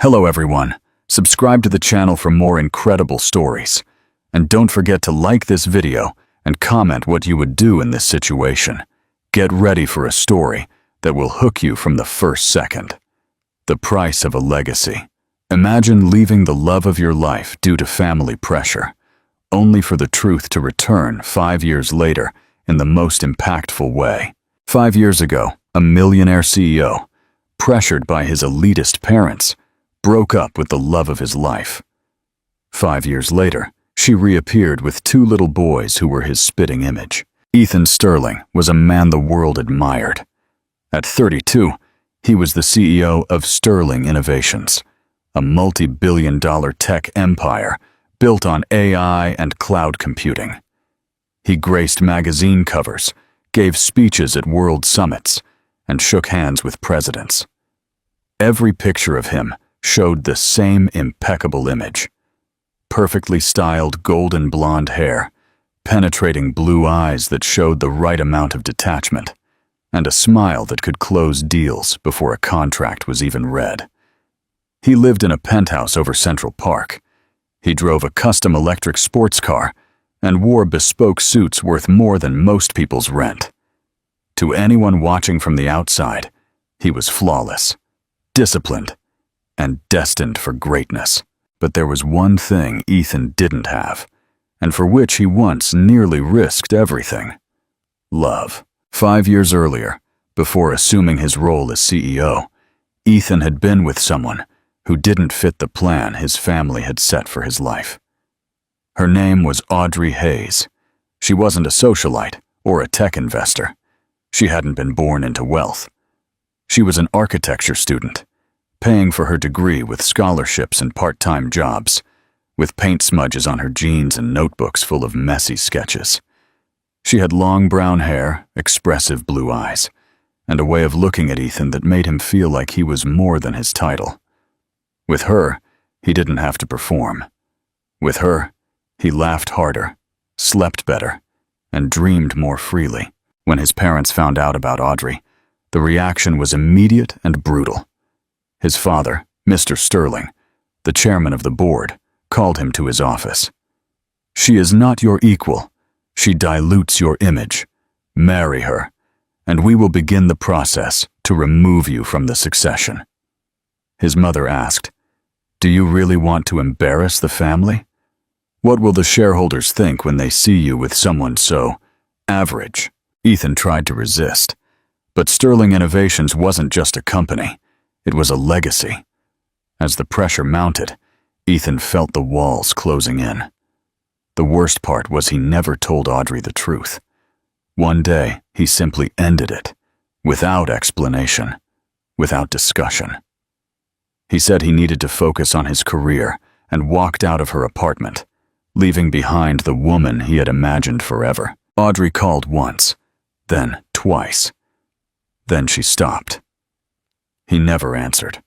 Hello everyone, subscribe to the channel for more incredible stories. And don't forget to like this video and comment what you would do in this situation. Get ready for a story that will hook you from the first second. The price of a legacy. Imagine leaving the love of your life due to family pressure, only for the truth to return 5 years later in the most impactful way. 5 years ago, a millionaire CEO, pressured by his elitist parents, broke up with the love of his life. 5 years later, she reappeared with 2 little boys who were his spitting image. Ethan Sterling was a man the world admired. At 32, he was the CEO of Sterling Innovations, a multi-billion-dollar tech empire built on AI and cloud computing. He graced magazine covers, gave speeches at world summits, and shook hands with presidents. Every picture of him showed the same impeccable image. Perfectly styled golden blonde hair, penetrating blue eyes that showed the right amount of detachment, and a smile that could close deals before a contract was even read. He lived in a penthouse over Central Park. He drove a custom electric sports car and wore bespoke suits worth more than most people's rent. To anyone watching from the outside, he was flawless, disciplined, and destined for greatness. But there was one thing Ethan didn't have, and for which he once nearly risked everything: love. 5 years earlier, before assuming his role as CEO, Ethan had been with someone who didn't fit the plan his family had set for his life. Her name was Audrey Hayes. She wasn't a socialite or a tech investor. She hadn't been born into wealth. She was an architecture student, paying for her degree with scholarships and part-time jobs, with paint smudges on her jeans and notebooks full of messy sketches. She had long brown hair, expressive blue eyes, and a way of looking at Ethan that made him feel like he was more than his title. With her, he didn't have to perform. With her, he laughed harder, slept better, and dreamed more freely. When his parents found out about Audrey, the reaction was immediate and brutal. His father, Mr. Sterling, the chairman of the board, called him to his office. "She is not your equal. She dilutes your image. Marry her, and we will begin the process to remove you from the succession." His mother asked, "Do you really want to embarrass the family? What will the shareholders think when they see you with someone so average?" Ethan tried to resist, but Sterling Innovations wasn't just a company. It was a legacy. As the pressure mounted, Ethan felt the walls closing in. The worst part was he never told Audrey the truth. One day, he simply ended it, without explanation, without discussion. He said he needed to focus on his career and walked out of her apartment, leaving behind the woman he had imagined forever. Audrey called once, then twice. Then she stopped. He never answered.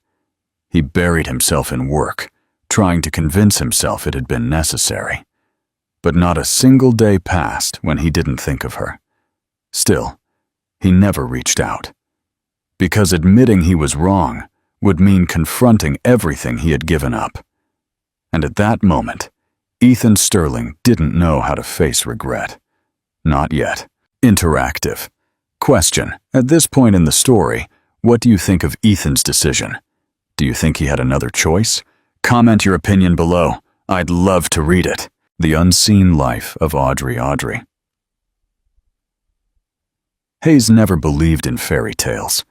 He buried himself in work, trying to convince himself it had been necessary. But not a single day passed when he didn't think of her. Still, he never reached out. Because admitting he was wrong would mean confronting everything he had given up. And at that moment, Ethan Sterling didn't know how to face regret. Not yet. Interactive. Question: at this point in the story, what do you think of Ethan's decision? Do you think he had another choice? Comment your opinion below. I'd love to read it. The Unseen Life of Audrey. Hayes never believed in fairy tales,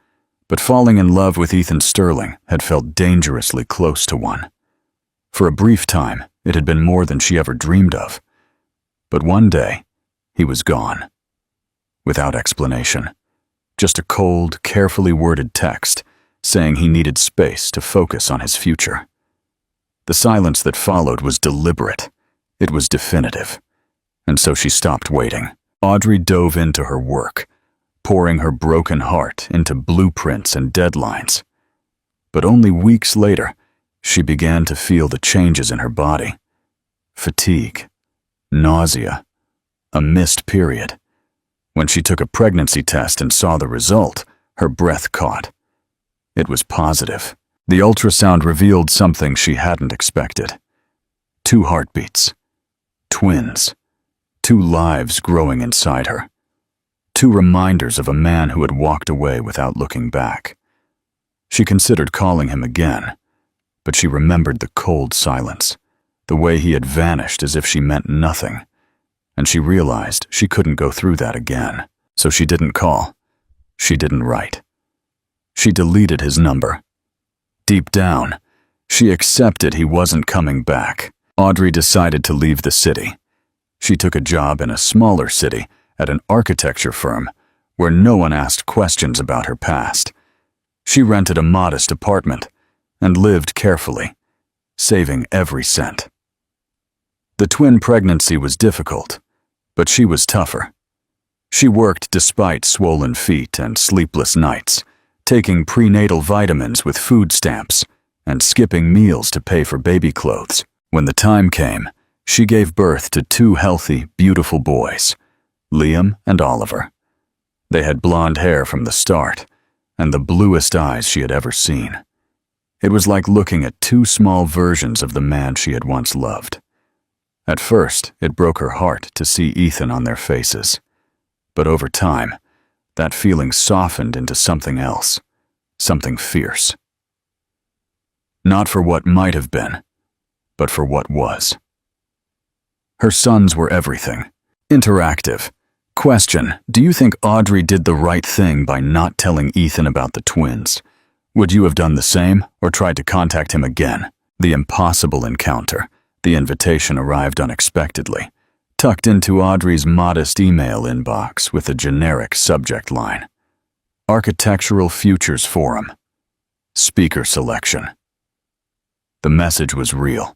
but falling in love with Ethan Sterling had felt dangerously close to one. For a brief time, it had been more than she ever dreamed of. But one day, he was gone. Without explanation. Just a cold, carefully worded text saying he needed space to focus on his future. The silence that followed was deliberate. It was definitive. And so she stopped waiting. Audrey dove into her work, pouring her broken heart into blueprints and deadlines. But only weeks later, she began to feel the changes in her body. Fatigue, nausea, a missed period. When she took a pregnancy test and saw the result, her breath caught. It was positive. The ultrasound revealed something she hadn't expected. 2 heartbeats. Twins. 2 lives growing inside her. 2 reminders of a man who had walked away without looking back. She considered calling him again, but she remembered the cold silence, the way he had vanished as if she meant nothing, and she realized she couldn't go through that again. So she didn't call. She didn't write. She deleted his number. Deep down, she accepted he wasn't coming back. Audrey decided to leave the city. She took a job in a smaller city at an architecture firm where no one asked questions about her past. She rented a modest apartment and lived carefully, saving every cent. The twin pregnancy was difficult, but she was tougher. She worked despite swollen feet and sleepless nights, taking prenatal vitamins with food stamps and skipping meals to pay for baby clothes. When the time came, she gave birth to 2 healthy, beautiful boys, Liam and Oliver. They had blonde hair from the start and the bluest eyes she had ever seen. It was like looking at 2 small versions of the man she had once loved. At first, it broke her heart to see Ethan on their faces. But over time, that feeling softened into something else, something fierce. Not for what might have been, but for what was. Her sons were everything. Interactive. Question: do you think Audrey did the right thing by not telling Ethan about the twins? Would you have done the same or tried to contact him again? The impossible encounter. The invitation arrived unexpectedly, tucked into Audrey's modest email inbox with a generic subject line. Architectural Futures Forum. Speaker selection. The message was real.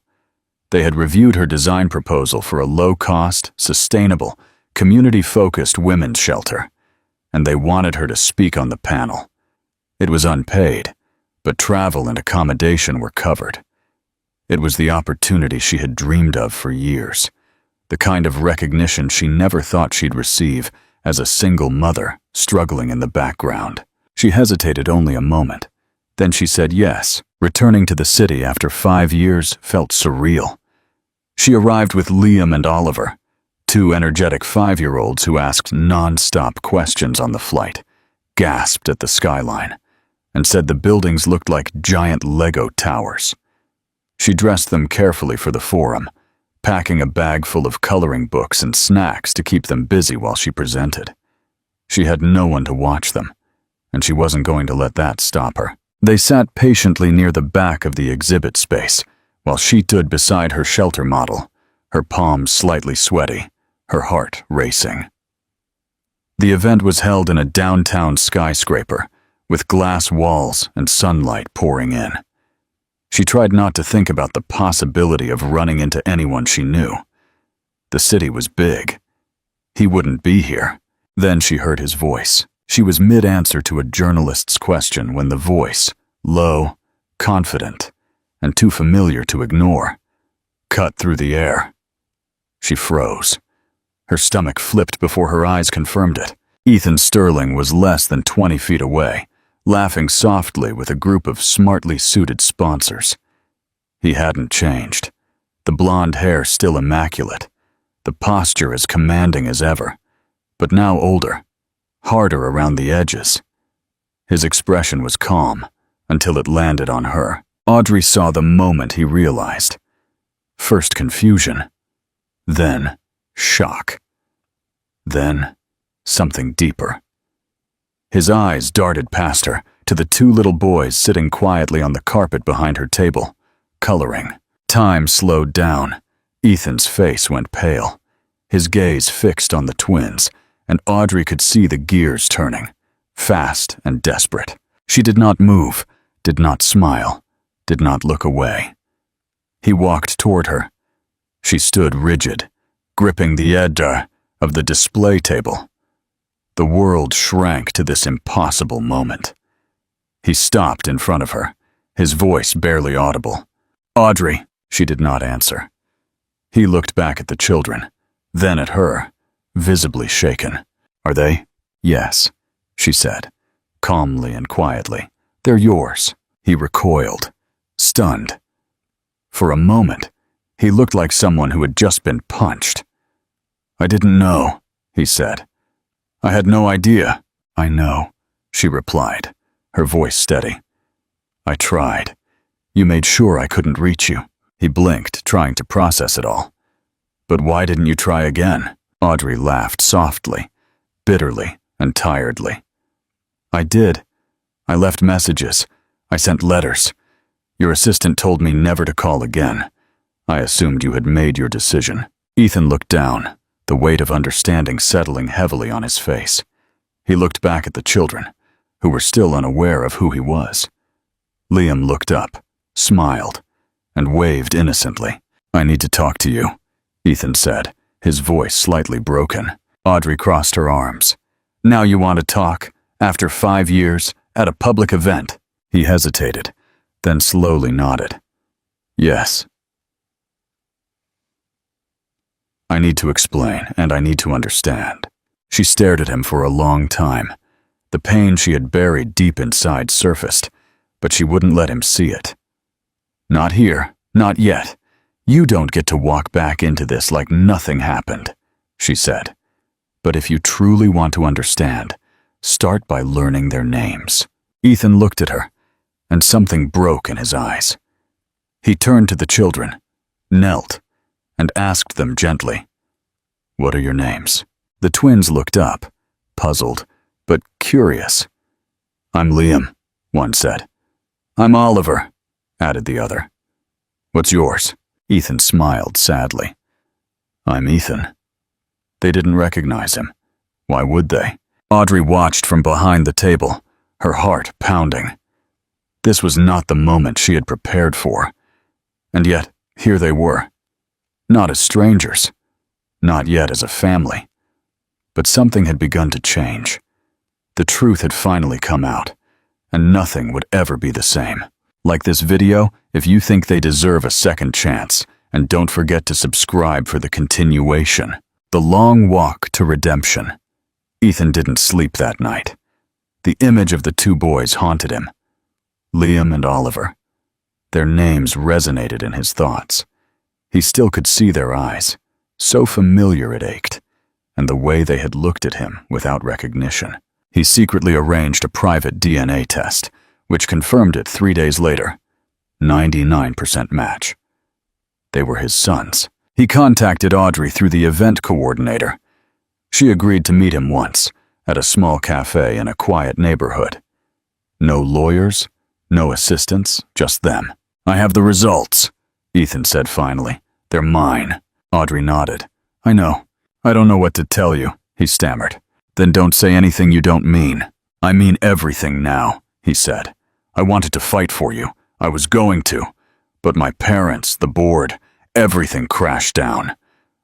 They had reviewed her design proposal for a low-cost, sustainable, community-focused women's shelter, and they wanted her to speak on the panel. It was unpaid, but travel and accommodation were covered. It was the opportunity she had dreamed of for years, the kind of recognition she never thought she'd receive as a single mother struggling in the background. She hesitated only a moment. Then she said yes. Returning to the city after 5 years felt surreal. She arrived with Liam and Oliver, 2 energetic 5-year-olds who asked non-stop questions on the flight, gasped at the skyline, and said the buildings looked like giant Lego towers. She dressed them carefully for the forum, packing a bag full of coloring books and snacks to keep them busy while she presented. She had no one to watch them, and she wasn't going to let that stop her. They sat patiently near the back of the exhibit space, while she stood beside her shelter model, her palms slightly sweaty, her heart racing. The event was held in a downtown skyscraper, with glass walls and sunlight pouring in. She tried not to think about the possibility of running into anyone she knew. The city was big. He wouldn't be here. Then she heard his voice. She was mid-answer to a journalist's question when the voice, low, confident, and too familiar to ignore, cut through the air. She froze. Her stomach flipped before her eyes confirmed it. Ethan Sterling was less than 20 feet away, laughing softly with a group of smartly suited sponsors. He hadn't changed. The blonde hair still immaculate, the posture as commanding as ever, but now older, harder around the edges. His expression was calm until it landed on her. Audrey saw the moment he realized. First confusion, then shock, then something deeper. His eyes darted past her to the 2 little boys sitting quietly on the carpet behind her table, coloring. Time slowed down. Ethan's face went pale, his gaze fixed on the twins, and Audrey could see the gears turning, fast and desperate. She did not move, did not smile, did not look away. He walked toward her. She stood rigid, gripping the edge of the display table. The world shrank to this impossible moment. He stopped in front of her, his voice barely audible. "Audrey," she did not answer. He looked back at the children, then at her, visibly shaken. "Are they?" "Yes," she said, calmly and quietly. "They're yours." He recoiled, stunned. For a moment, he looked like someone who had just been punched. "I didn't know," he said. "I had no idea." "I know," she replied, her voice steady. "I tried. You made sure I couldn't reach you." He blinked, trying to process it all. "But why didn't you try again?" Audrey laughed softly, bitterly, and tiredly. "I did. I left messages. I sent letters. Your assistant told me never to call again. I assumed you had made your decision." Ethan looked down, the weight of understanding settling heavily on his face. He looked back at the children, who were still unaware of who he was. Liam looked up, smiled, and waved innocently. "I need to talk to you," Ethan said, his voice slightly broken. Audrey crossed her arms. "Now you want to talk, after 5 years, at a public event?" He hesitated, then slowly nodded. "Yes." "I need to explain, and I need to understand." She stared at him for a long time. The pain she had buried deep inside surfaced, but she wouldn't let him see it. "Not here, not yet. You don't get to walk back into this like nothing happened," she said. "But if you truly want to understand, start by learning their names." Ethan looked at her, and something broke in his eyes. He turned to the children, knelt, and asked them gently, "What are your names?" The twins looked up, puzzled, but curious. "I'm Liam," one said. "I'm Oliver," added the other. "What's yours?" Ethan smiled sadly. "I'm Ethan." They didn't recognize him. Why would they? Audrey watched from behind the table, her heart pounding. This was not the moment she had prepared for. And yet, here they were. Not as strangers. Not yet as a family. But something had begun to change. The truth had finally come out, and nothing would ever be the same. Like this video if you think they deserve a second chance, and don't forget to subscribe for the continuation. The Long Walk to Redemption. Ethan didn't sleep that night. The image of the two boys haunted him. Liam and Oliver. Their names resonated in his thoughts. He still could see their eyes, so familiar it ached, and the way they had looked at him without recognition. He secretly arranged a private DNA test, which confirmed it 3 days later. 99% match. They were his sons. He contacted Audrey through the event coordinator. She agreed to meet him once, at a small cafe in a quiet neighborhood. No lawyers, no assistants, just them. "I have the results," Ethan said finally. "They're mine." Audrey nodded. "I know. I don't know what to tell you," he stammered. "Then don't say anything you don't mean." "I mean everything now," he said. "I wanted to fight for you. I was going to. But my parents, the board, everything crashed down.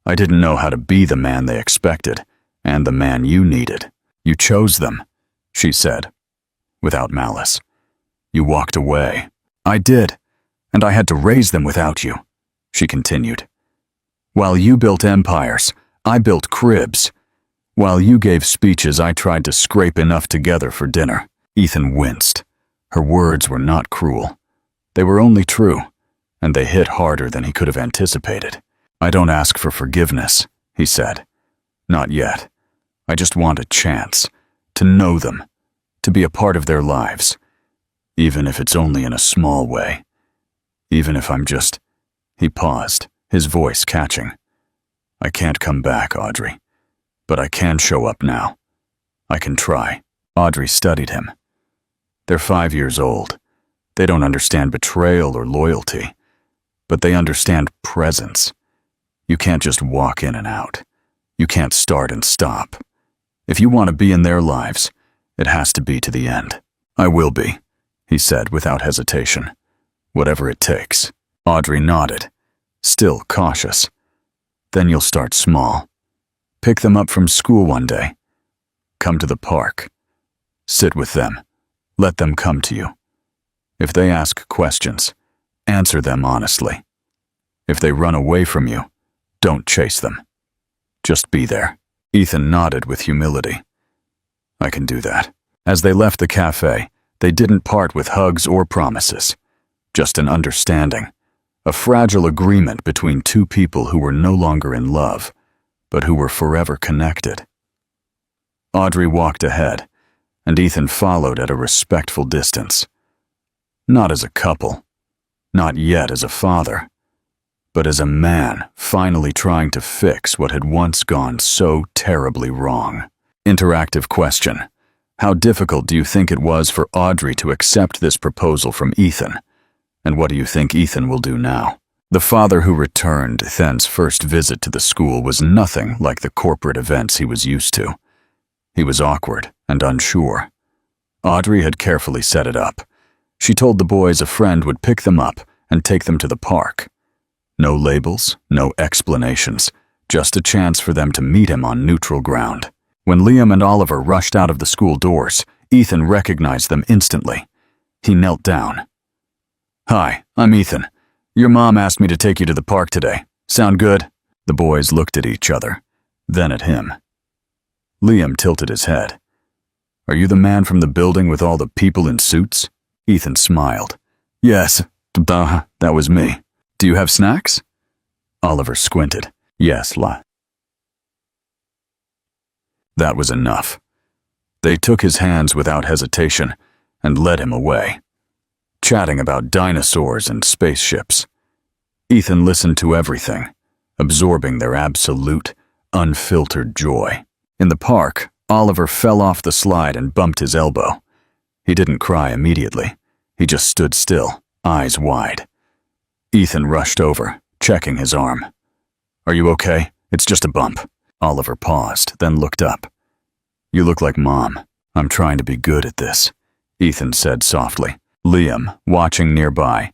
I didn't know how to be the man they expected, and the man you needed. You chose them," she said, without malice. "You walked away." "I did, and I had to raise them without you," she continued. "While you built empires, I built cribs. While you gave speeches, I tried to scrape enough together for dinner." Ethan winced. Her words were not cruel. They were only true, and they hit harder than he could have anticipated. "I don't ask for forgiveness," he said. "Not yet. I just want a chance to know them, to be a part of their lives, even if it's only in a small way. Even if I'm just—" He paused, his voice catching. "I can't come back, Audrey, but I can show up now. I can try." Audrey studied him. "They're 5 years old. They don't understand betrayal or loyalty, but they understand presence. You can't just walk in and out. You can't start and stop. If you want to be in their lives, it has to be to the end." "I will be," he said without hesitation. "Whatever it takes." Audrey nodded, still cautious. "Then you'll start small. Pick them up from school one day. Come to the park. Sit with them. Let them come to you. If they ask questions, answer them honestly. If they run away from you, don't chase them. Just be there." Ethan nodded with humility. "I can do that." As they left the cafe, They didn't part with hugs or promises, just an understanding, a fragile agreement between two people who were no longer in love, but who were forever connected. Audrey walked ahead, and Ethan followed at a respectful distance. Not as a couple, not yet as a father, but as a man finally trying to fix what had once gone so terribly wrong. Interactive question. How difficult do you think it was for Audrey to accept this proposal from Ethan? And what do you think Ethan will do now? The father who returned Ethan's first visit to the school was nothing like the corporate events he was used to. He was awkward and unsure. Audrey had carefully set it up. She told the boys a friend would pick them up and take them to the park. No labels, no explanations, just a chance for them to meet him on neutral ground. When Liam and Oliver rushed out of the school doors, Ethan recognized them instantly. He knelt down. "Hi, I'm Ethan. Your mom asked me to take you to the park today. Sound good?" The boys looked at each other, then at him. Liam tilted his head. "Are you the man from the building with all the people in suits?" Ethan smiled. "Yes, that was me. Do you have snacks?" Oliver squinted. "Yes, la." That was enough. They took his hands without hesitation and led him away, chatting about dinosaurs and spaceships. Ethan listened to everything, absorbing their absolute, unfiltered joy. In the park, Oliver fell off the slide and bumped his elbow. He didn't cry immediately. He just stood still, eyes wide. Ethan rushed over, checking his arm. "Are you okay? It's just a bump." Oliver paused, then looked up. "You look like Mom. I'm trying to be good at this," Ethan said softly. Liam, watching nearby,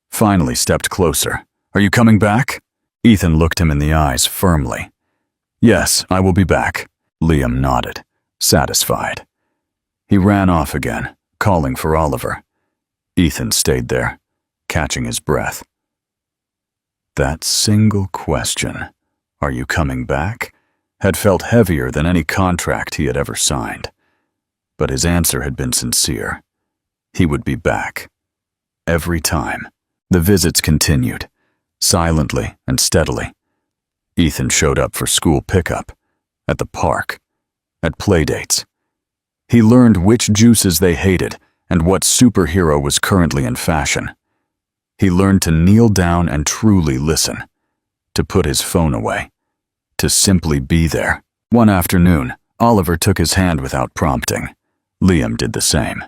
finally stepped closer. "Are you coming back?" Ethan looked him in the eyes firmly. "Yes, I will be back." Liam nodded, satisfied. He ran off again, calling for Oliver. Ethan stayed there, catching his breath. That single question, "Are you coming back?" had felt heavier than any contract he had ever signed. But his answer had been sincere. He would be back. Every time. The visits continued, silently and steadily. Ethan showed up for school pickup, at the park, at playdates. He learned which juices they hated and what superhero was currently in fashion. He learned to kneel down and truly listen, to put his phone away, to simply be there. One afternoon, Oliver took his hand without prompting. Liam did the same.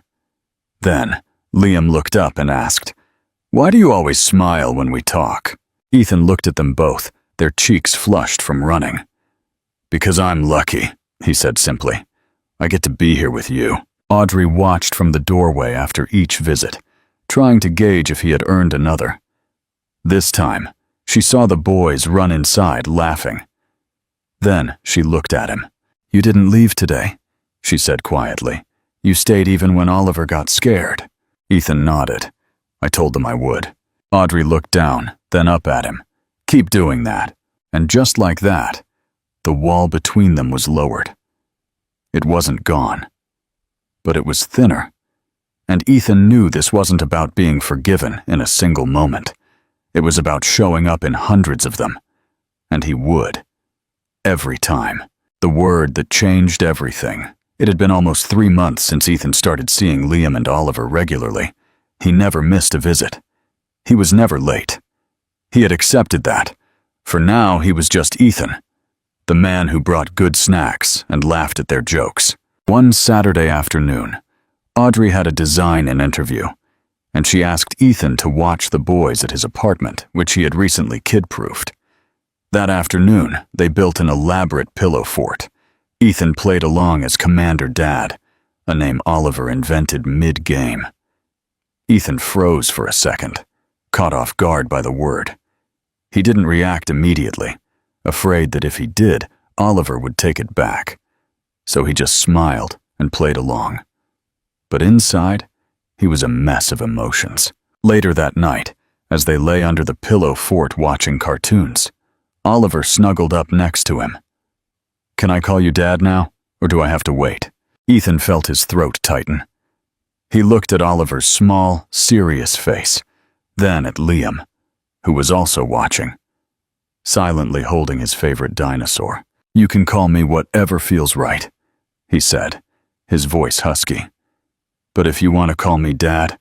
Then, Liam looked up and asked, "Why do you always smile when we talk?" Ethan looked at them both, their cheeks flushed from running. "Because I'm lucky," he said simply. "I get to be here with you." Audrey watched from the doorway after each visit, trying to gauge if he had earned another. This time, she saw the boys run inside laughing. Then she looked at him. "You didn't leave today," she said quietly. "You stayed even when Oliver got scared." Ethan nodded. "I told them I would." Audrey looked down, then up at him. "Keep doing that." And just like that, the wall between them was lowered. It wasn't gone, but it was thinner. And Ethan knew this wasn't about being forgiven in a single moment. It was about showing up in hundreds of them. And he would. Every time. The word that changed everything. It had been almost 3 months since Ethan started seeing Liam and Oliver regularly. He never missed a visit. He was never late. He had accepted that. For now, he was just Ethan, the man who brought good snacks and laughed at their jokes. One Saturday afternoon, Audrey had a design-in interview, and she asked Ethan to watch the boys at his apartment, which he had recently kid-proofed. That afternoon, they built an elaborate pillow fort. Ethan played along as Commander Dad, a name Oliver invented mid-game. Ethan froze for a second, caught off guard by the word. He didn't react immediately, afraid that if he did, Oliver would take it back. So he just smiled and played along. But inside, he was a mess of emotions. Later that night, as they lay under the pillow fort watching cartoons, Oliver snuggled up next to him. "Can I call you Dad now, or do I have to wait?" Ethan felt his throat tighten. He looked at Oliver's small, serious face, then at Liam, who was also watching, silently holding his favorite dinosaur. "You can call me whatever feels right," he said, his voice husky. "But if you want to call me Dad,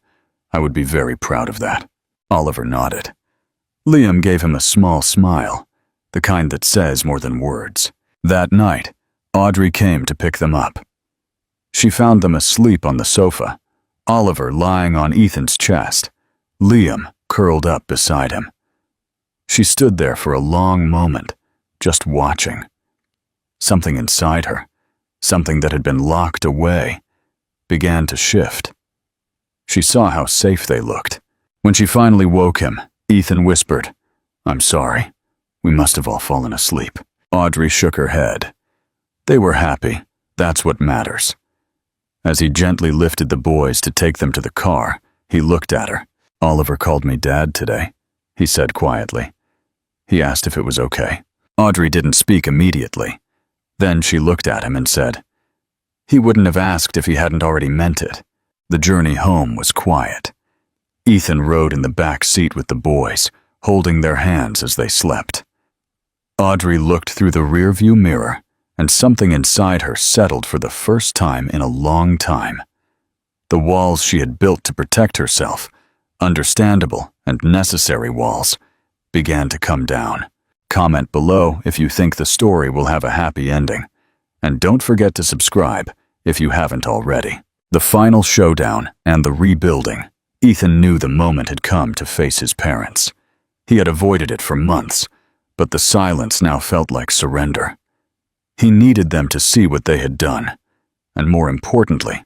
I would be very proud of that." Oliver nodded. Liam gave him a small smile, the kind that says more than words. That night, Audrey came to pick them up. She found them asleep on the sofa, Oliver lying on Ethan's chest, Liam curled up beside him. She stood there for a long moment, just watching. Something inside her, something that had been locked away, began to shift. She saw how safe they looked. When she finally woke him, Ethan whispered, "I'm sorry. We must have all fallen asleep." Audrey shook her head. They were happy. That's what matters. As he gently lifted the boys to take them to the car, he looked at her. "Oliver called me Dad today," he said quietly. He asked if it was okay. Audrey didn't speak immediately. Then she looked at him and said, "He wouldn't have asked if he hadn't already meant it." The journey home was quiet. Ethan rode in the back seat with the boys, holding their hands as they slept. Audrey looked through the rearview mirror, and something inside her settled for the first time in a long time. The walls she had built to protect herself, understandable and necessary walls, began to come down. Comment below if you think the story will have a happy ending. And don't forget to subscribe if you haven't already. The final showdown and the rebuilding. Ethan knew the moment had come to face his parents. He had avoided it for months, but the silence now felt like surrender. He needed them to see what they had done, and more importantly,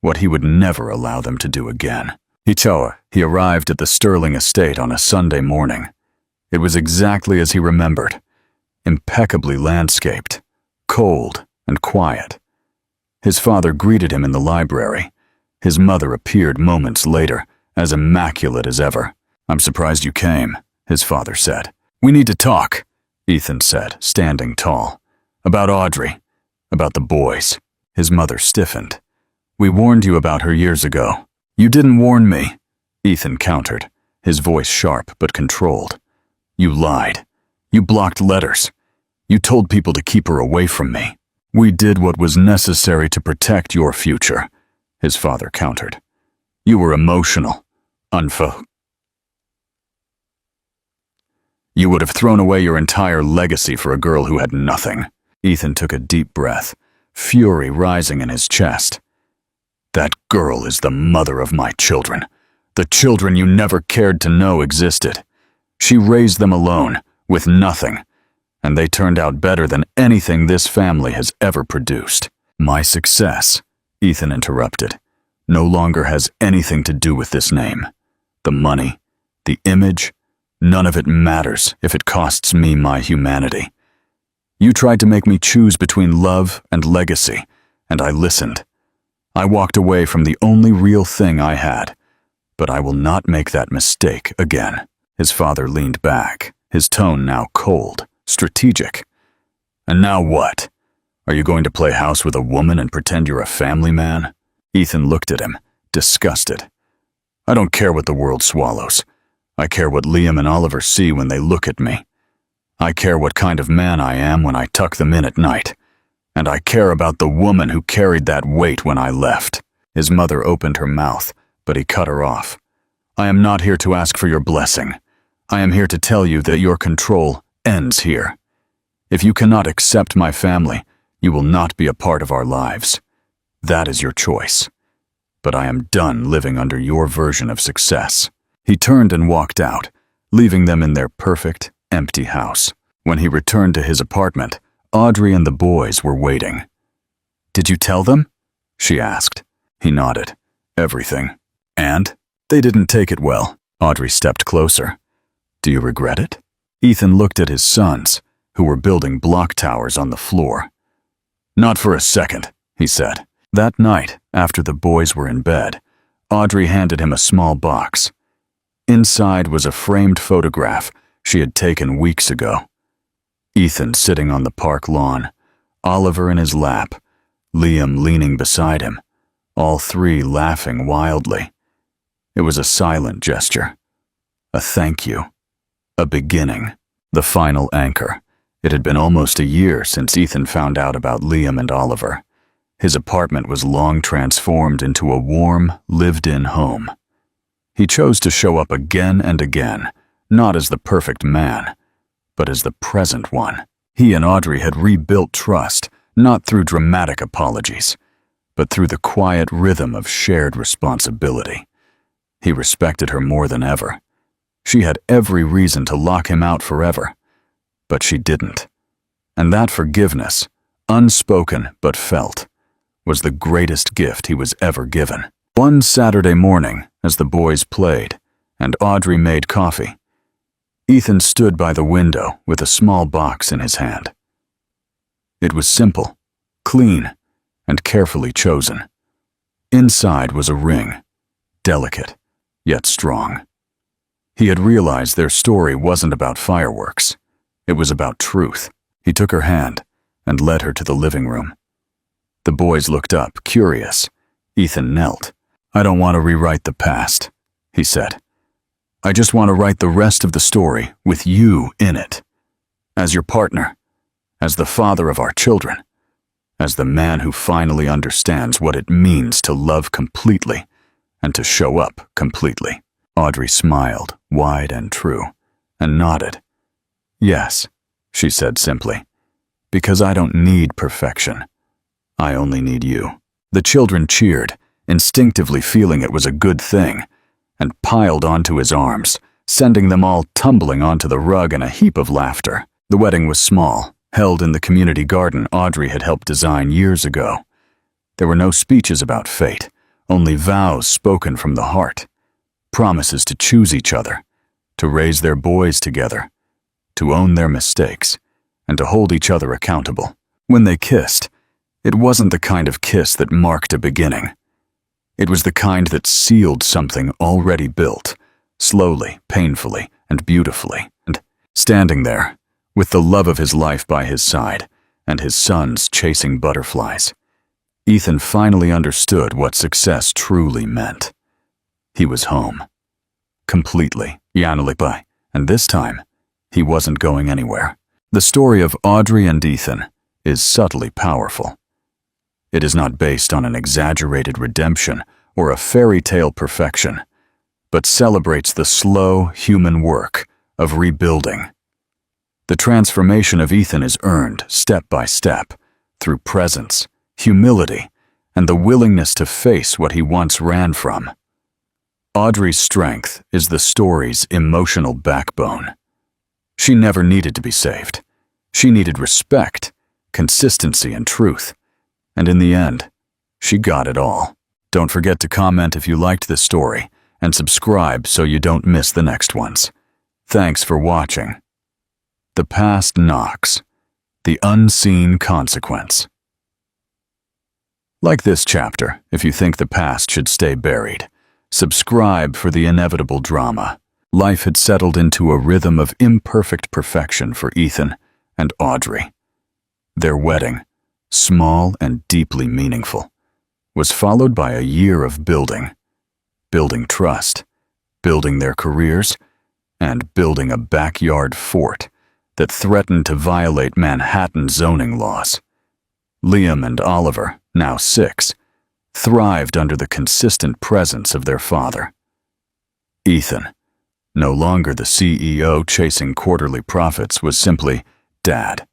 what he would never allow them to do again. He arrived at the Sterling estate on a Sunday morning. It was exactly as he remembered, impeccably landscaped, cold and quiet. His father greeted him in the library. His mother appeared moments later, as immaculate as ever. "I'm surprised you came," his father said. "We need to talk," Ethan said, standing tall. "About Audrey, about the boys." His mother stiffened. "We warned you about her years ago." "You didn't warn me," Ethan countered, his voice sharp but controlled. "You lied. You blocked letters. You told people to keep her away from me." "We did what was necessary to protect your future," his father countered. "You were emotional, You would have thrown away your entire legacy for a girl who had nothing." Ethan took a deep breath, fury rising in his chest. "That girl is the mother of my children, the children you never cared to know existed. She raised them alone, with nothing, and they turned out better than anything this family has ever produced. My success," Ethan interrupted, "no longer has anything to do with this name. The money, the image, none of it matters if it costs me my humanity. You tried to make me choose between love and legacy, and I listened. I walked away from the only real thing I had, but I will not make that mistake again." His father leaned back, his tone now cold, strategic. "And now what? Are you going to play house with a woman and pretend you're a family man?" Ethan looked at him, disgusted. "I don't care what the world swallows. I care what Liam and Oliver see when they look at me. I care what kind of man I am when I tuck them in at night. And I care about the woman who carried that weight when I left." His mother opened her mouth, but he cut her off. "I am not here to ask for your blessing. I am here to tell you that your control ends here. If you cannot accept my family, you will not be a part of our lives. That is your choice. But I am done living under your version of success." He turned and walked out, leaving them in their perfect, empty house. When he returned to his apartment, Audrey and the boys were waiting. "Did you tell them?" she asked. He nodded. "Everything." "And?" "They didn't take it well." Audrey stepped closer. "Do you regret it?" Ethan looked at his sons, who were building block towers on the floor. "Not for a second," he said. That night, after the boys were in bed, Audrey handed him a small box. Inside was a framed photograph she had taken weeks ago. Ethan sitting on the park lawn, Oliver in his lap, Liam leaning beside him, all three laughing wildly. It was a silent gesture. A thank you. A beginning. The final anchor. It had been almost a year since Ethan found out about Liam and Oliver. His apartment was long transformed into a warm, lived-in home. He chose to show up again and again, not as the perfect man, but as the present one. He and Audrey had rebuilt trust, not through dramatic apologies, but through the quiet rhythm of shared responsibility. He respected her more than ever. She had every reason to lock him out forever, but she didn't. And that forgiveness, unspoken but felt, was the greatest gift he was ever given. One Saturday morning, as the boys played, and Audrey made coffee, Ethan stood by the window with a small box in his hand. It was simple, clean, and carefully chosen. Inside was a ring, delicate, yet strong. He had realized their story wasn't about fireworks. It was about truth. He took her hand and led her to the living room. The boys looked up, curious. Ethan knelt. "I don't want to rewrite the past," he said. "I just want to write the rest of the story with you in it. As your partner, as the father of our children, as the man who finally understands what it means to love completely and to show up completely." Audrey smiled, wide and true, and nodded. "Yes," she said simply, "because I don't need perfection. I only need you." The children cheered, instinctively feeling it was a good thing, and piled onto his arms, sending them all tumbling onto the rug in a heap of laughter. The wedding was small, held in the community garden Audrey had helped design years ago. There were no speeches about fate, only vows spoken from the heart, promises to choose each other, to raise their boys together, to own their mistakes, and to hold each other accountable. When they kissed, it wasn't the kind of kiss that marked a beginning. It was the kind that sealed something already built, slowly, painfully, and beautifully. And standing there, with the love of his life by his side, and his sons chasing butterflies, Ethan finally understood what success truly meant. He was home. Completely, and this time, he wasn't going anywhere. The story of Audrey and Ethan is subtly powerful. It is not based on an exaggerated redemption or a fairy tale perfection, but celebrates the slow human work of rebuilding. The transformation of Ethan is earned step by step through presence, humility, and the willingness to face what he once ran from. Audrey's strength is the story's emotional backbone. She never needed to be saved. She needed respect, consistency, and truth. And in the end, she got it all. Don't forget to comment if you liked this story, and subscribe so you don't miss the next ones. Thanks for watching. The Past Knocks, the Unseen Consequence. Like this chapter, if you think the past should stay buried, subscribe for the inevitable drama. Life had settled into a rhythm of imperfect perfection for Ethan and Audrey. Their wedding, small and deeply meaningful, was followed by a year of building trust, building their careers, and building a backyard fort that threatened to violate Manhattan zoning laws. Liam and Oliver, now 6, thrived under the consistent presence of their father. Ethan, no longer the CEO chasing quarterly profits, was simply Dad,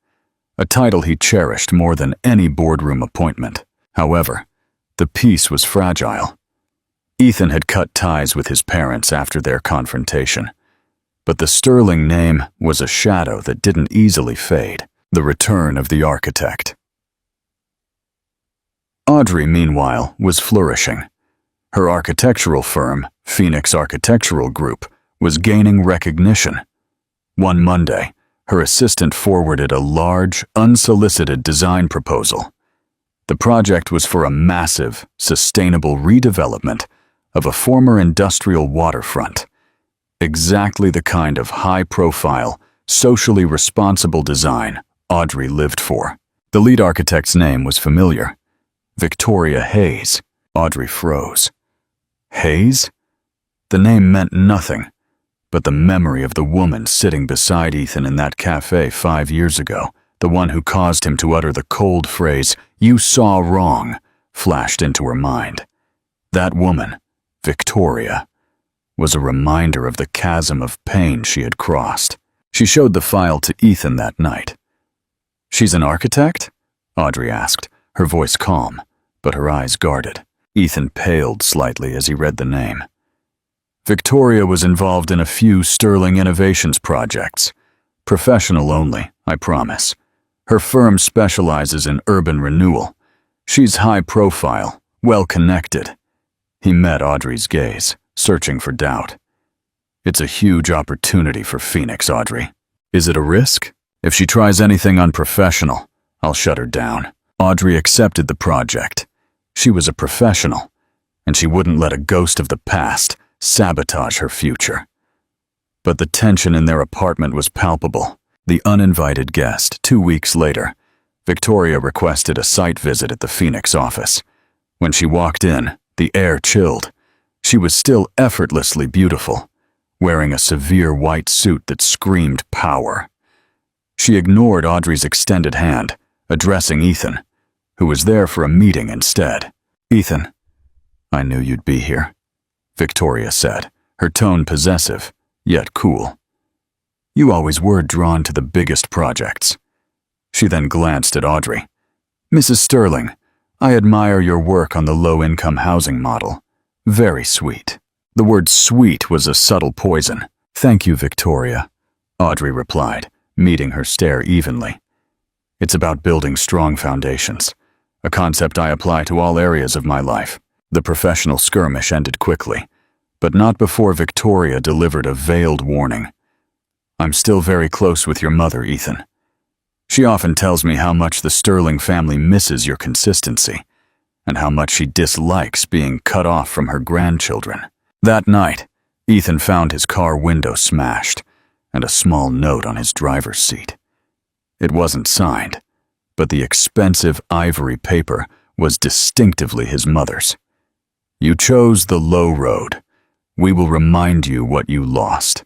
a title he cherished more than any boardroom appointment. However, the peace was fragile. Ethan had cut ties with his parents after their confrontation, but the sterling name was a shadow that didn't easily fade: the return of the architect. Audrey, meanwhile, was flourishing. Her architectural firm, Phoenix Architectural Group, was gaining recognition. One Monday, her assistant forwarded a large, unsolicited design proposal. The project was for a massive, sustainable redevelopment of a former industrial waterfront. Exactly the kind of high-profile, socially responsible design Audrey lived for. The lead architect's name was familiar. Victoria Hayes. Audrey froze. Hayes? The name meant nothing, but the memory of the woman sitting beside Ethan in that cafe 5 years ago, the one who caused him to utter the cold phrase, "You saw wrong," flashed into her mind. That woman, Victoria, was a reminder of the chasm of pain she had crossed. She showed the file to Ethan that night. "She's an architect?" Audrey asked, her voice calm, but her eyes guarded. Ethan paled slightly as he read the name. Victoria was involved in a few Sterling Innovations projects. Professional only, I promise. Her firm specializes in urban renewal. She's high profile, well-connected. He met Audrey's gaze, searching for doubt. "It's a huge opportunity for Phoenix, Audrey. Is it a risk? If she tries anything unprofessional, I'll shut her down." Audrey accepted the project. She was a professional, and she wouldn't let a ghost of the past sabotage her future. But the tension in their apartment was palpable. The uninvited guest, 2 weeks later, Victoria requested a site visit at the Phoenix office. When she walked in, the air chilled. She was still effortlessly beautiful, wearing a severe white suit that screamed power. She ignored Audrey's extended hand, addressing Ethan, who was there for a meeting instead. "Ethan, I knew you'd be here," Victoria said, her tone possessive, yet cool. "You always were drawn to the biggest projects." She then glanced at Audrey. "Mrs. Sterling, I admire your work on the low-income housing model. Very sweet." The word sweet was a subtle poison. "Thank you, Victoria," Audrey replied, meeting her stare evenly. "It's about building strong foundations, a concept I apply to all areas of my life." The professional skirmish ended quickly, but not before Victoria delivered a veiled warning. "I'm still very close with your mother, Ethan. She often tells me how much the Sterling family misses your consistency, and how much she dislikes being cut off from her grandchildren." That night, Ethan found his car window smashed and a small note on his driver's seat. It wasn't signed, but the expensive ivory paper was distinctively his mother's. "You chose the low road. We will remind you what you lost."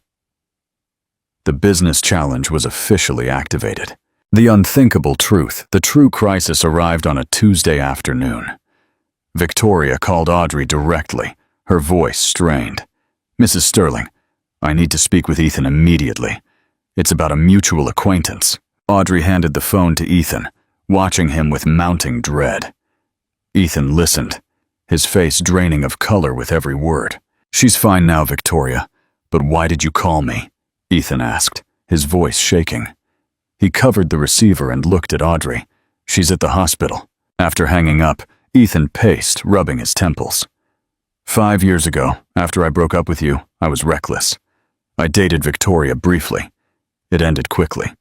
The business challenge was officially activated. The unthinkable truth, the true crisis, arrived on a Tuesday afternoon. Victoria called Audrey directly, her voice strained. "Mrs. Sterling, I need to speak with Ethan immediately. It's about a mutual acquaintance." Audrey handed the phone to Ethan, watching him with mounting dread. Ethan listened, his face draining of color with every word. "She's fine now, Victoria, but why did you call me?" Ethan asked, his voice shaking. He covered the receiver and looked at Audrey. "She's at the hospital." After hanging up, Ethan paced, rubbing his temples. 5 years ago, after I broke up with you, I was reckless. I dated Victoria briefly. It ended quickly."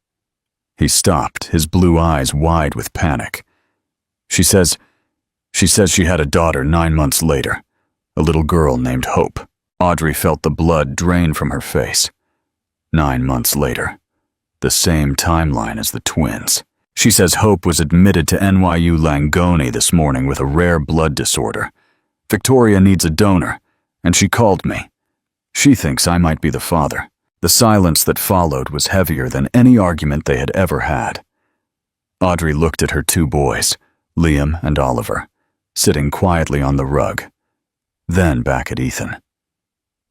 He stopped, his blue eyes wide with panic. She says she had a daughter 9 months later, a little girl named Hope." Audrey felt the blood drain from her face. 9 months later. The same timeline as the twins. "She says Hope was admitted to NYU Langone this morning with a rare blood disorder. Victoria needs a donor, and she called me. She thinks I might be the father." The silence that followed was heavier than any argument they had ever had. Audrey looked at her 2 boys, Liam and Oliver, sitting quietly on the rug, then back at Ethan.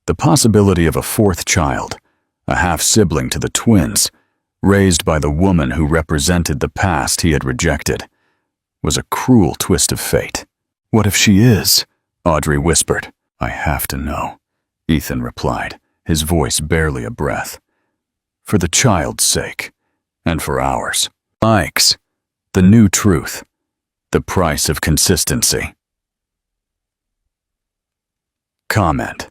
The possibility of a 4th child, a half-sibling to the twins, raised by the woman who represented the past he had rejected, was a cruel twist of fate. "What if she is?" Audrey whispered. "I have to know," Ethan replied, his voice barely a breath. "For the child's sake, and for ours." Ike's, the new truth, the price of consistency. Comment: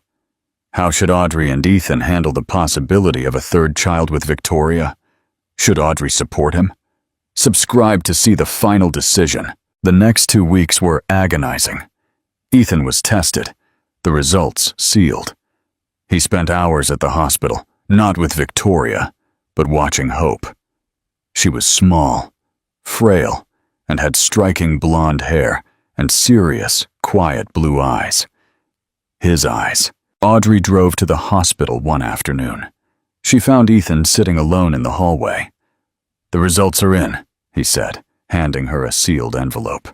how should Audrey and Ethan handle the possibility of a 3rd child with Victoria? Should Audrey support him? Subscribe to see the final decision. The next 2 weeks were agonizing. Ethan was tested, the results sealed. He spent hours at the hospital, not with Victoria, but watching Hope. She was small, frail, and had striking blonde hair and serious, quiet blue eyes. His eyes. Audrey drove to the hospital one afternoon. She found Ethan sitting alone in the hallway. "The results are in," he said, handing her a sealed envelope.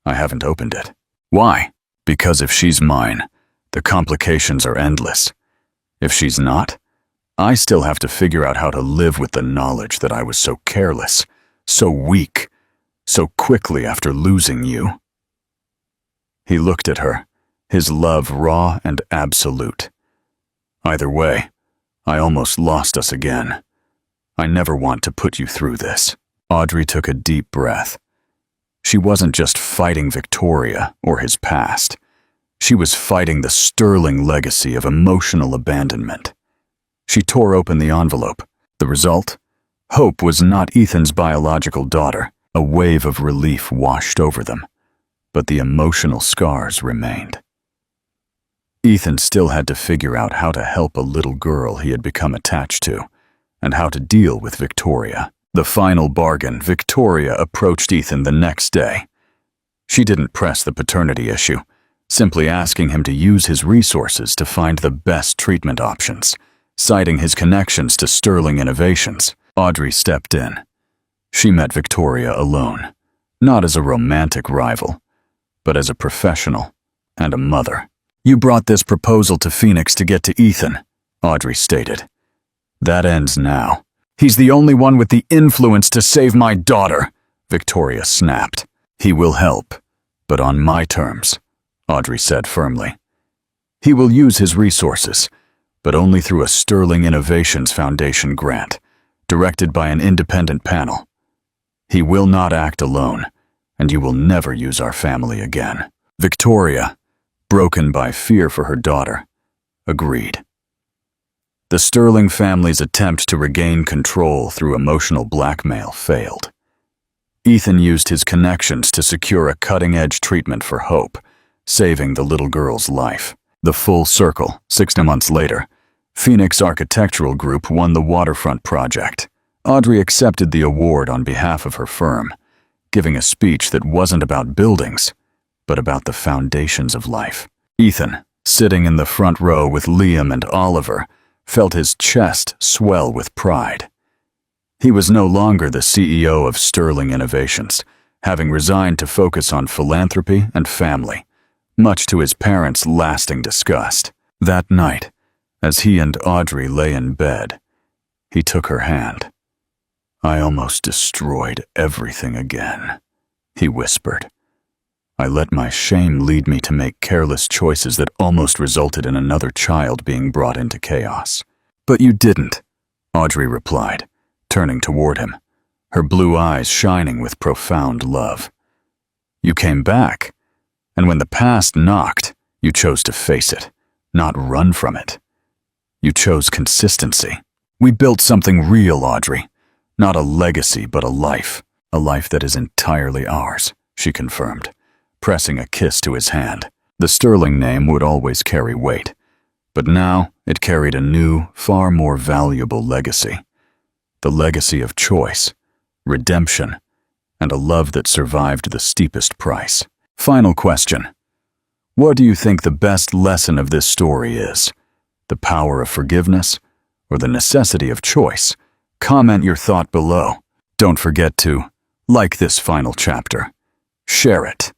"I haven't opened it." "Why?" "Because if she's mine, the complications are endless. If she's not, I still have to figure out how to live with the knowledge that I was so careless, so weak, so quickly after losing you." He looked at her, his love raw and absolute. "Either way, I almost lost us again. I never want to put you through this." Audrey took a deep breath. She wasn't just fighting Victoria or his past. She was fighting the sterling legacy of emotional abandonment. She tore open the envelope. The result? Hope was not Ethan's biological daughter. A wave of relief washed over them, but the emotional scars remained. Ethan still had to figure out how to help a little girl he had become attached to, and how to deal with Victoria. The final bargain, Victoria approached Ethan the next day. She didn't press the paternity issue, simply asking him to use his resources to find the best treatment options, citing his connections to Sterling Innovations. Audrey stepped in. She met Victoria alone, not as a romantic rival, but as a professional and a mother. "You brought this proposal to Phoenix to get to Ethan," Audrey stated. "That ends now. He's the only one with the influence to save my daughter," Victoria snapped. "He will help, but on my terms," Audrey said firmly. "He will use his resources, but only through a Sterling Innovations Foundation grant, directed by an independent panel. He will not act alone, and you will never use our family again." Victoria, broken by fear for her daughter, agreed. The Sterling family's attempt to regain control through emotional blackmail failed. Ethan used his connections to secure a cutting-edge treatment for Hope, saving the little girl's life. The full circle, 6 months later, Phoenix Architectural Group won the waterfront project. Audrey accepted the award on behalf of her firm, giving a speech that wasn't about buildings, but about the foundations of life. Ethan, sitting in the front row with Liam and Oliver, felt his chest swell with pride. He was no longer the CEO of Sterling Innovations, having resigned to focus on philanthropy and family, much to his parents' lasting disgust. That night, as he and Audrey lay in bed, he took her hand. "I almost destroyed everything again," he whispered. "I let my shame lead me to make careless choices that almost resulted in another child being brought into chaos." "But you didn't," Audrey replied, turning toward him, her blue eyes shining with profound love. "You came back, and when the past knocked, you chose to face it, not run from it. You chose consistency. We built something real, Audrey. Not a legacy, but a life that is entirely ours," she confirmed, pressing a kiss to his hand. The Sterling name would always carry weight, but now it carried a new, far more valuable legacy. The legacy of choice, redemption, and a love that survived the steepest price. Final question. What do you think the best lesson of this story is? The power of forgiveness or the necessity of choice? Comment your thought below. Don't forget to like this final chapter, share it,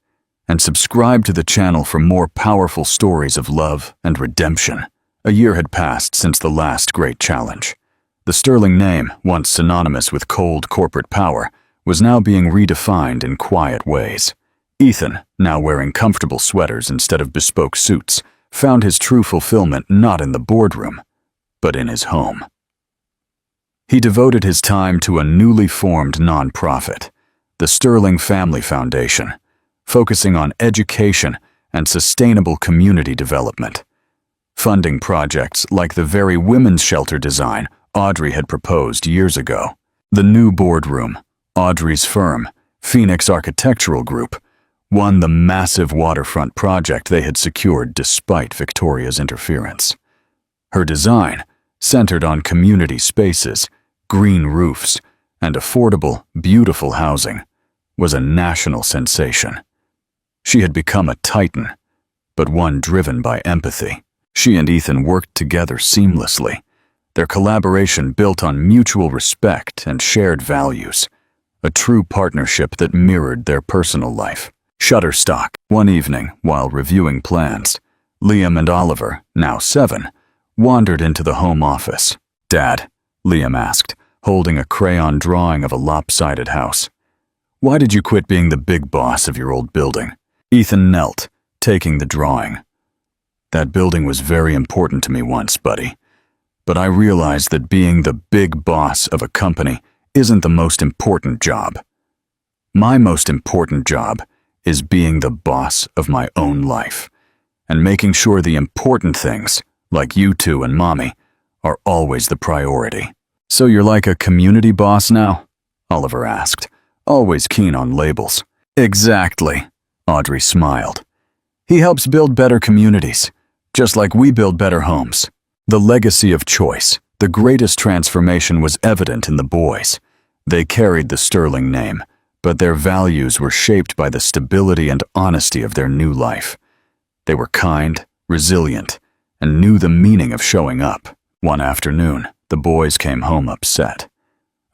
and subscribe to the channel for more powerful stories of love and redemption. A year had passed since the last great challenge. The Sterling name, once synonymous with cold corporate power, was now being redefined in quiet ways. Ethan, now wearing comfortable sweaters instead of bespoke suits, found his true fulfillment not in the boardroom, but in his home. He devoted his time to a newly formed nonprofit, the Sterling Family Foundation, focusing on education and sustainable community development, funding projects like the very women's shelter design Audrey had proposed years ago. The new boardroom, Audrey's firm, Phoenix Architectural Group, won the massive waterfront project they had secured despite Victoria's interference. Her design, centered on community spaces, green roofs, and affordable, beautiful housing, was a national sensation. She had become a titan, but one driven by empathy. She and Ethan worked together seamlessly, their collaboration built on mutual respect and shared values, a true partnership that mirrored their personal life. Shutterstock. One evening, while reviewing plans, Liam and Oliver, now 7, wandered into the home office. "Dad," Liam asked, holding a crayon drawing of a lopsided house, "why did you quit being the big boss of your old building?" Ethan knelt, taking the drawing. "That building was very important to me once, buddy. But I realized that being the big boss of a company isn't the most important job. My most important job is being the boss of my own life, and making sure the important things, like you two and Mommy, are always the priority." "So you're like a community boss now?" Oliver asked, always keen on labels. "Exactly," Audrey smiled. "He helps build better communities, just like we build better homes." The legacy of choice, the greatest transformation, was evident in the boys. They carried the Sterling name, but their values were shaped by the stability and honesty of their new life. They were kind, resilient, and knew the meaning of showing up. One afternoon, the boys came home upset.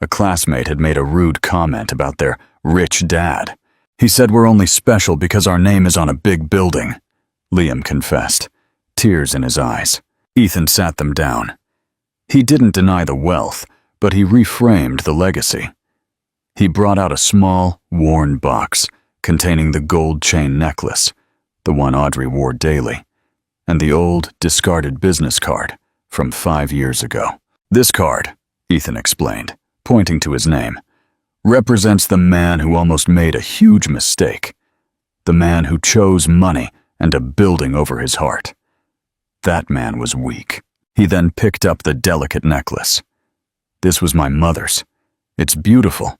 A classmate had made a rude comment about their rich dad. "He said we're only special because our name is on a big building," Liam confessed, tears in his eyes. Ethan sat them down. He didn't deny the wealth, but he reframed the legacy. He brought out a small, worn box containing the gold chain necklace, the one Audrey wore daily, and the old, discarded business card from 5 years ago. "This card," Ethan explained, pointing to his name, "represents the man who almost made a huge mistake, the man who chose money and a building over his heart. That man was weak." He then picked up the delicate necklace. "This was my mother's. It's beautiful,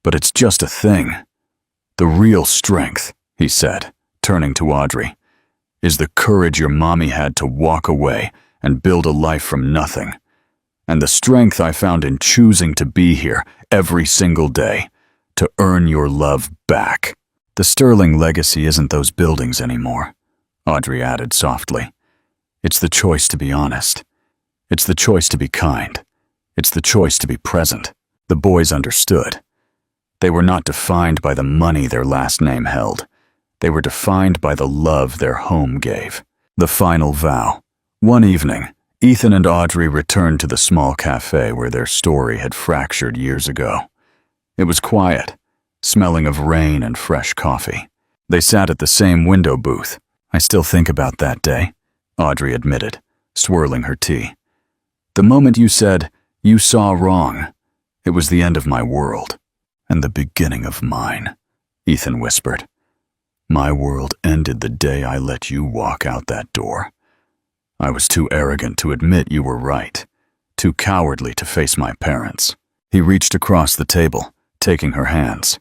but it's just a thing. The real strength," he said, turning to Audrey, "is the courage your mommy had to walk away and build a life from nothing. And the strength I found in choosing to be here every single day, to earn your love back." "The Sterling legacy isn't those buildings anymore," Audrey added softly. "It's the choice to be honest. It's the choice to be kind. It's the choice to be present." The boys understood. They were not defined by the money their last name held. They were defined by the love their home gave. The final vow. One evening, Ethan and Audrey returned to the small cafe where their story had fractured years ago. It was quiet, smelling of rain and fresh coffee. They sat at the same window booth. "I still think about that day," Audrey admitted, swirling her tea. "The moment you said, 'You saw wrong,' it was the end of my world. And the beginning of mine," Ethan whispered. "My world ended the day I let you walk out that door. I was too arrogant to admit you were right, too cowardly to face my parents." He reached across the table, taking her hands.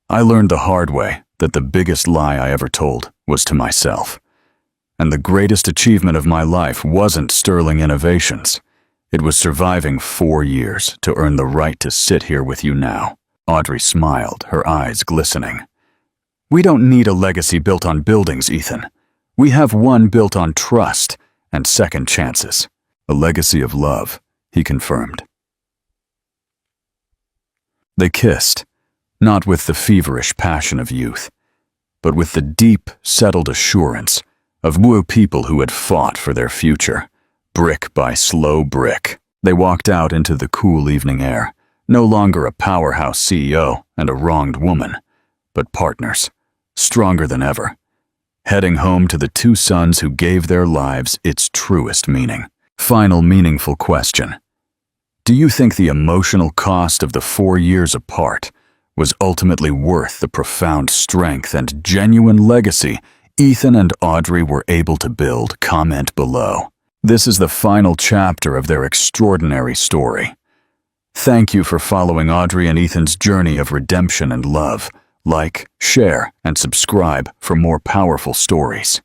"I learned the hard way that the biggest lie I ever told was to myself. And the greatest achievement of my life wasn't Sterling Innovations. It was surviving 4 years to earn the right to sit here with you now." Audrey smiled, her eyes glistening. "We don't need a legacy built on buildings, Ethan. We have one built on trust and second chances." "A legacy of love," he confirmed. They kissed, not with the feverish passion of youth, but with the deep, settled assurance of two people who had fought for their future, brick by slow brick. They walked out into the cool evening air, no longer a powerhouse CEO and a wronged woman, but partners, stronger than ever, heading home to the 2 sons who gave their lives its truest meaning. Final meaningful question. Do you think the emotional cost of the 4 years apart was ultimately worth the profound strength and genuine legacy Ethan and Audrey were able to build? Comment below. This is the final chapter of their extraordinary story. Thank you for following Audrey and Ethan's journey of redemption and love. Like, share, and subscribe for more powerful stories.